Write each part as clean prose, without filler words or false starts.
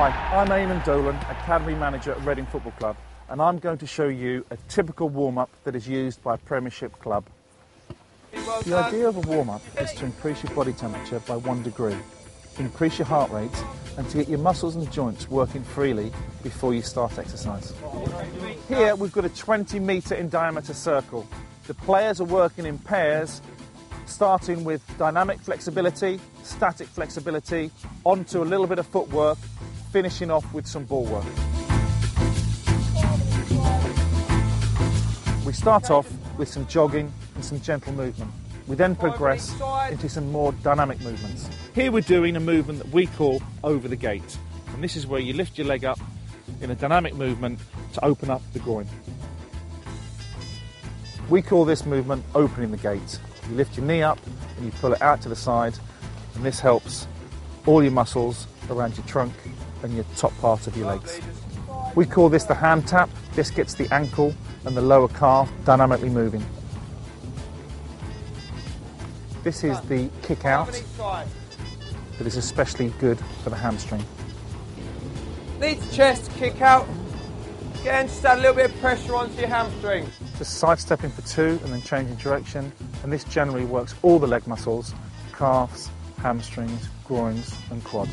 Hi, I'm Eamon Dolan, Academy Manager at Reading Football Club, and I'm going to show you a typical warm-up that is used by a Premiership club. The idea of a warm-up is to increase your body temperature by 1 degree, increase your heart rate, and to get your muscles and joints working freely before you start exercise. Here we've got a 20-metre in diameter circle. The players are working in pairs, starting with dynamic flexibility, static flexibility, onto a little bit of footwork, finishing off with some ball work. We start off with some jogging and some gentle movement. We then progress into some more dynamic movements. Here we're doing a movement that we call over the gate. And this is where you lift your leg up in a dynamic movement to open up the groin. We call this movement opening the gate. You lift your knee up and you pull it out to the side, and this helps all your muscles around your trunk and your top part of your legs. We call this the hand tap. This gets the ankle and the lower calf dynamically moving. This is the kick out that is especially good for the hamstring. Knees to chest, kick out. Again, just add a little bit of pressure onto your hamstring. Just sidestepping for 2 and then changing direction, and this generally works all the leg muscles, calves, hamstrings, groins and quads.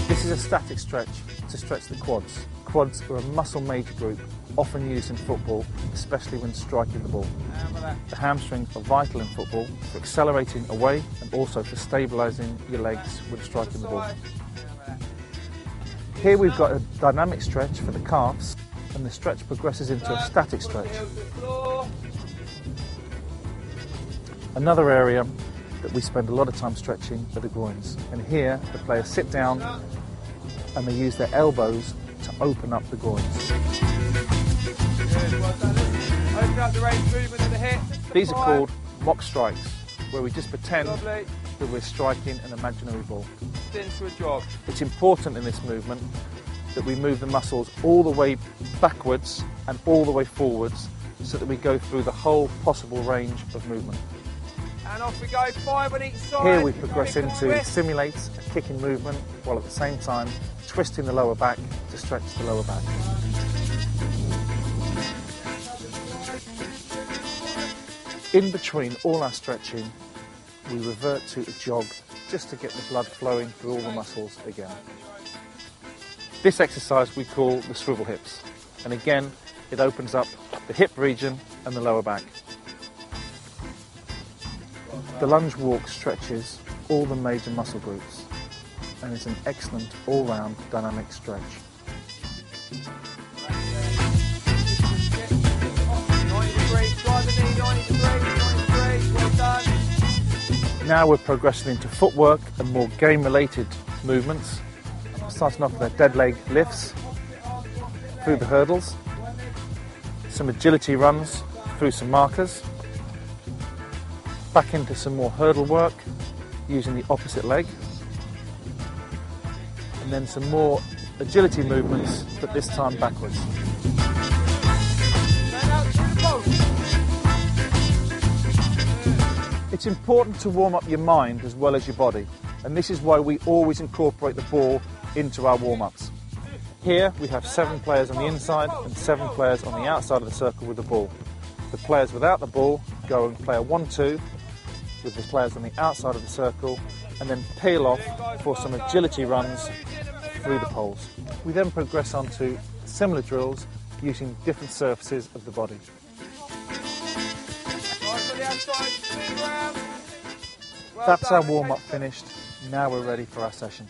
This is a static stretch to stretch the quads. Quads are a muscle major group, often used in football, especially when striking the ball. The hamstrings are vital in football for accelerating away and also for stabilising your legs when striking the ball. Here we've got a dynamic stretch for the calves, and the stretch progresses into a static stretch. Another area that we spend a lot of time stretching are the groins, and here the players sit down and they use their elbows to open up the groins. Open up the range movement of the hip. These are called mock strikes, where we just pretend that we're striking an imaginary ball. Into a jog. It's important in this movement that we move the muscles all the way backwards and all the way forwards so that we go through the whole possible range of movement. And off we go, 5 on each side. Here we progress into simulate a kicking movement while at the same time twisting the lower back to stretch the lower back. In between all our stretching, we revert to a jog just to get the blood flowing through all the muscles again. This exercise we call the swivel hips, and again it opens up the hip region and the lower back. The lunge walk stretches all the major muscle groups and is an excellent all-round dynamic stretch. Now we're progressing into footwork and more game-related movements, starting off with our dead leg lifts through the hurdles, some agility runs through some markers, back into some more hurdle work using the opposite leg, and then some more agility movements, but this time backwards. It's important to warm up your mind as well as your body, and this is why we always incorporate the ball into our warm-ups. Here we have 7 players on the inside and 7 players on the outside of the circle with the ball. The players without the ball go and play a 1-2 with the players on the outside of the circle, and then peel off for some agility runs through the poles. We then progress on to similar drills using different surfaces of the body. That's our warm-up finished. Now we're ready for our session.